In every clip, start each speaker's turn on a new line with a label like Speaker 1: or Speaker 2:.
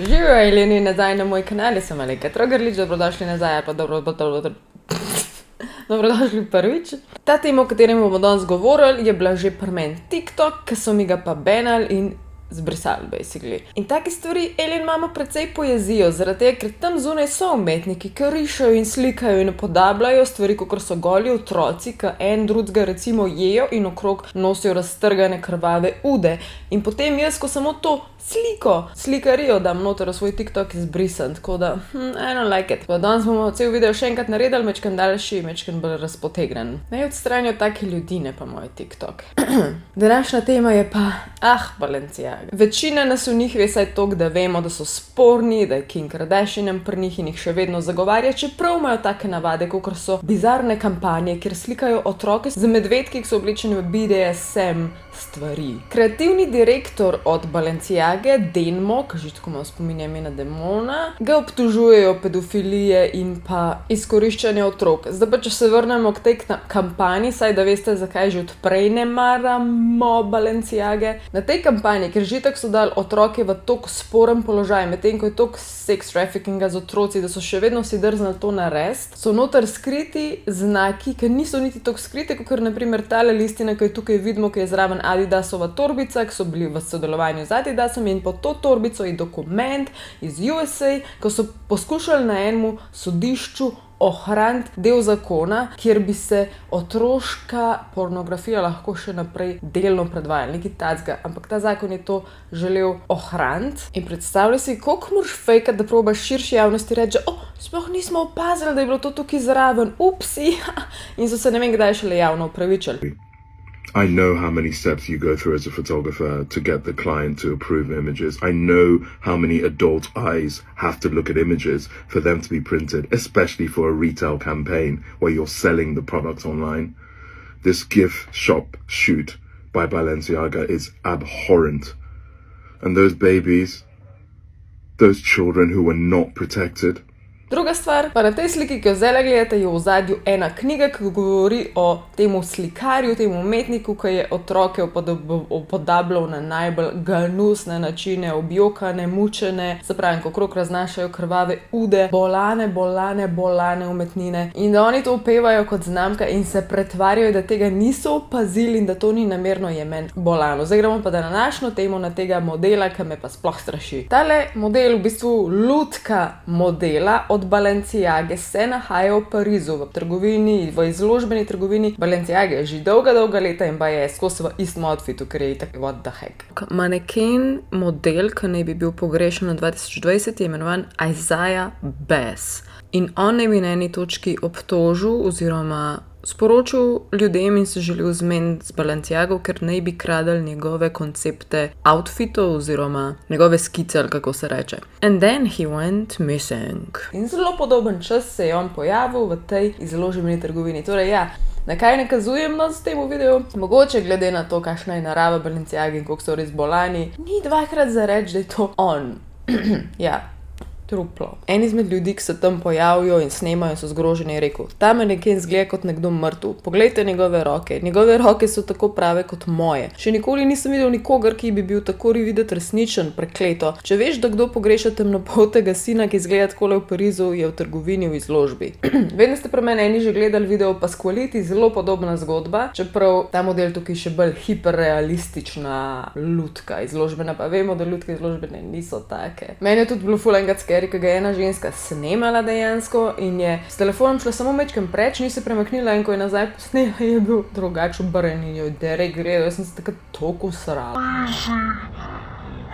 Speaker 1: Živijo alieni, nazaj na moj kanal, jaz sem Alenka Trogrlič, dobrodošli nazaj, ali pa dobrodošli prvič. Ta tema, o katerem bomo danes govorili, je bila že pri meni TikTok, ki so mi ga pa banali in zbrisali, basically. In take stvari alien imamo precej poezijo, zaradi tega, ker tam zunaj so umetniki, ki rišajo in slikajo in upodabljajo stvari, kot so goli otroci, ki en drugega recimo jejo in okrog nosijo raztrgane krvave ude. In potem jaz, ko samo to slikarijo dam noter v svoj TikTok izbrisan, tako da, I don't like it. Pa danes bomo cel video še enkrat naredili, mečken daljši, mečken bolj razpotegnen. Naj odstranijo taki ljudi, ne pa moj TikTok. Današnja tema je pa, Balenciaga. Večina nas v njih ve saj toliko, da vemo, da so sporni, da je Kim Kardashian pri njih in jih še vedno zagovarja, čeprav imajo take navade, kot so bizarne kampanje, kjer slikajo otroke z medvedki, ki so oblečeni v BDSM stvari. Kreativni direktor od Balenciage, Denmo, ki že tako malo spominja ime na demona, ga obtožujejo pedofilije in pa izkoriščanja otrok. Zdaj pa, če se vrnemo k tej kampanji, saj da veste, zakaj že odprej ne maramo Balenciage. Na tej kampanji, ker že tako so dali otroke v toliko sporen položaj, medtem ko je toliko sex traffickinga z otroci, da so še vedno si drznali to narediti, so noter skriti znaki, ki niso niti toliko skriti, kot na primer tale listina, ki jo tukaj vidimo, ki je zraven Adidasova torbica, ki so bili v sodelovanju z Adidasom, in po to torbico je dokument iz USA, ko so poskušali na enemu sodišču ohraniti del zakona, kjer bi se otroška pornografija lahko še naprej delno predvajala, nekaj tacga, ampak ta zakon je to želel ohraniti. In predstavljaj si, koliko moraš fejkati, da probaš širši javnosti reči, sploh nismo opazili, da je bilo to tukaj zraven, upsi, in so se ne vem kdaj šele javno opravičili.
Speaker 2: I know how many steps you go through as a photographer to get the client to approve images. I know how many adult eyes have to look at images for them to be printed, especially for a retail campaign where you're selling the products online. This gift shop shoot by Balenciaga is abhorrent. And those babies, those children who were not protected.
Speaker 1: Druga stvar, pa na tej sliki, ki jo zdaj gledate, je v ozadju ena knjiga, ki govori o temu slikarju, temu umetniku, ki je otroke upodabljal na najbolj gnusne načine, objokane, mučene, se pravi, ko okrog raznašajo krvave ude, bolane umetnine, in da oni to upevajo kot znamka in se pretvarjajo, da tega niso opazili in da to ni namerno jemen bolano. Zdaj gremo pa na današnjo temo, na tega modela, ki me pa sploh straši. Tale model, v bistvu lutka modela od Balenciage, se nahaja v Parizu, v trgovini, v izložbeni trgovini Balenciage, že dolga leta in je skozi v istem outfitu, ker je tako, what the heck. Maneken model, ki naj bi bil pogrešen v 2020, je imenovan Isaiah Bass. In on naj bi na eni točki obtožil oziroma sporočil ljudem in se želel zmeniti z Balenciago, ker naj bi kradli njegove koncepte outfitov oziroma njegove skice, ali kako se reče. And then he went missing. In zelo podoben čas se je on pojavil v tej izložbeni trgovini. Torej, na kaj nakazujem nas v tem videu? Mogoče glede na to, kakšna je narava Balenciage in koliko so res bolani, ni dvakrat za reči, da je to on. Truplo. En izmed ljudi, ki se tam pojavijo in snemajo, so zgroženi, je rekel, ta maneken zgleda kot nekdo mrtev. Poglejte njegove roke. Njegove roke so tako prave kot moje. Še nikoli nisem videl nikogar, ki bi bil tako videti resničen, prekleto. Če veš, da kdo pogreša temnopoltega sina, ki izgleda takole v Parizu, je v trgovini v izložbi. Vedno ste pri meni eni že gledali video Pasquality, zelo podobna zgodba, čeprav ta model tukaj še bolj hiperrealistična lutka izložbena, pa vemo, da lutke izložbene niso take. Meni je tudi bilo ful enkrat scary, ki ga je ena ženska snemala dejansko in je s telefonom šla samo mečkem preč, ni se premaknila, in ko je nazaj posnela, je bil drugač obrnjen in jo derek gredo. Jaz sem se takrat toliko srala.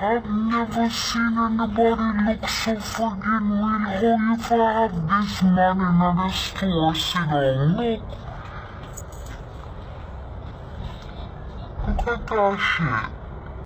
Speaker 3: I've never seen anybody look so fucking real. How if I have this man in the store, sit down, look. Look at that shit.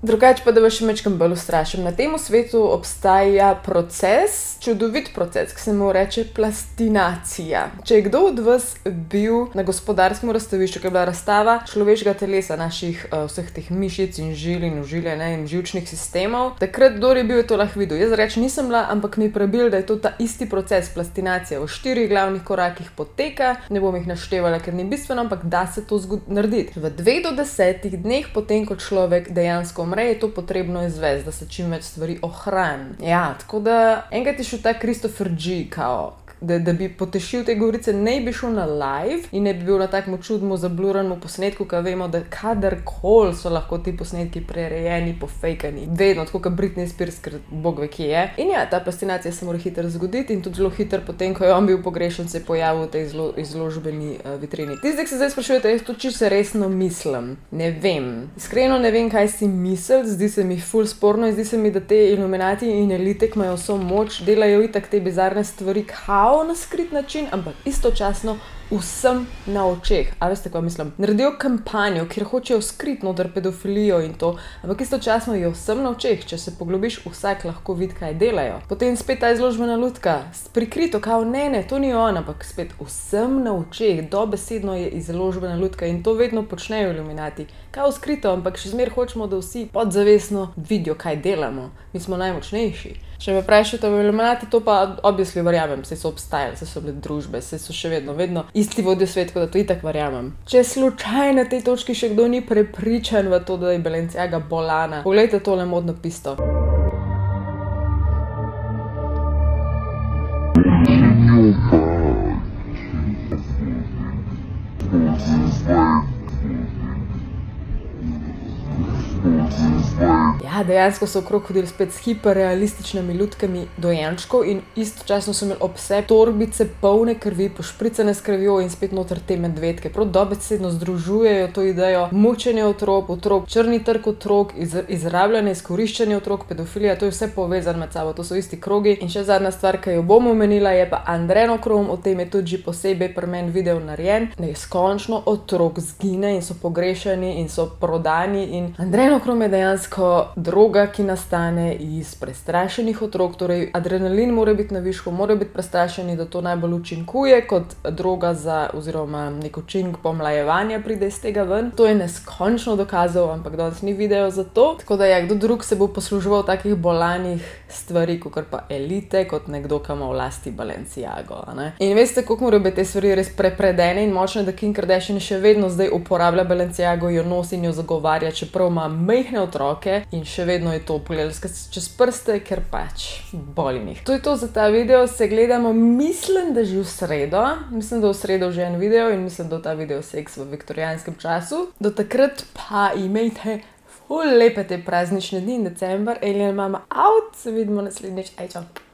Speaker 1: Drugače pa, da vas še mečkam bolj ustrašim. Na tem svetu obstaja proces, čudovit proces, ki se mu reče plastinacija. Če je kdo od vas bil na gospodarskem razstavišču, ki je bila razstava človeškega telesa, naših vseh teh mišic in žil in ožilja in živčnih sistemov, takrat kdor je bil, je to lahko videl. Jaz reč nisem bila, ampak mi je prebil, da je to ta isti proces plastinacije. V 4 glavnih korakih poteka, ne bom jih naštevala, ker ni bistveno, ampak da se to narediti. V 2 do 10 dneh potem, ko človek dejansko umre, je to potrebno izvesti, da se čim več stvari ohrani. Ja, tako da enkrat je šel ta Christopher G. kao, da bi potešil te govorice, ne bi šel na live in ne bi bil na takem čudnemu, zabluranemu posnetku, ker vemo, da kadarkoli so lahko ti posnetki prerejeni, pofejkani. Vedno, tako kot Britney Spears, ker bog ve, kje je. In ja, ta fascinacija se mora hitro zgoditi in tudi zelo hitro potem, ko je on bil pogrešen, se je pojavil v tej izložbeni vitrini. Tisti, ki se zdaj sprašujete, jaz to čisto resno mislim. Ne vem. Iskreno ne vem, kaj si misli, zdi se mi ful sporno in zdi se mi, da te iluminati in elite, ki imajo vso moč, delajo itak te bizarne stvari na skrit način, ampak istočasno vsem na očeh. A veste, kaj mislim? Naredijo kampanjo, kjer hočejo skrit noter pedofilijo in to, ampak istočasno je vsem na očeh. Če se poglobiš, vsak lahko vidi, kaj delajo. Potem spet ta izložbena lutka, prikrito, kao ne, to ni on, ampak spet vsem na očeh, dobesedno je izložbena lutka in to vedno počnejo iluminati. Kao skrito, ampak še zmer hočemo, da vsi podzavestno vidijo, kaj delamo. Mi smo najmočnejši. Če me vprašate o iluminati, to pa obvisli verjamem, saj so obstajali, saj so bile družbe, saj so še vedno isti vodijo svet, tako da to itak verjamem. Če slučaj na tej točki še kdo ni prepričan v to, da je Balenciaga bolana, poglejte tole modno pisto. Ja, dejansko so okrog hodili spet s hiperrealističnimi lutkami dojenčkov in istočasno so imeli ob sebi torbice polne krvi, pošpricane s krvjo in spet noter te medvedke. Prav dobesedno združujejo to idejo mučenja otrok, črni trg otrok, izrabljanje, izkoriščanje otrok, pedofilija, to je vse povezano med sabo, to so isti krogi. In še zadnja stvar, ki jo bom omenila, je pa adrenokrom, o tem je tudi že posebej pri meni video narejen. Neskončno otrok zgine in so pogrešani in so prodani in adrenokrom je dejansko droga, ki nastane iz prestrašenih otrok, torej adrenalin mora biti na višku, mora biti prestrašeni, da to najbolj učinkuje kot droga oziroma nek učink pomlajevanja pride iz tega ven. To je neskončno dokazal, ampak danes ni video za to. Tako da kdo drug se bo posluževal takih bolanih stvari, kot pa elite, kot nekdo, ki ima v lasti Balenciago. In veste, koliko morajo biti te stvari res prepredene in močne, da Kim Kardashian še vedno zdaj uporablja Balenciago, jo nosi in jo zagovarja, čeprav ima majhne otroke in še vedno je to pogledali čez prste, ker pač boli njih. To je to za ta video, se gledamo, mislim, da že v sredo. Mislim, da v sredo že en video in mislim, da ta video seks v viktorijanskem času. Do takrat pa imejte ful lepe te praznične dni in december. Alien Mama out, se vidimo naslednjič. Aj, čau.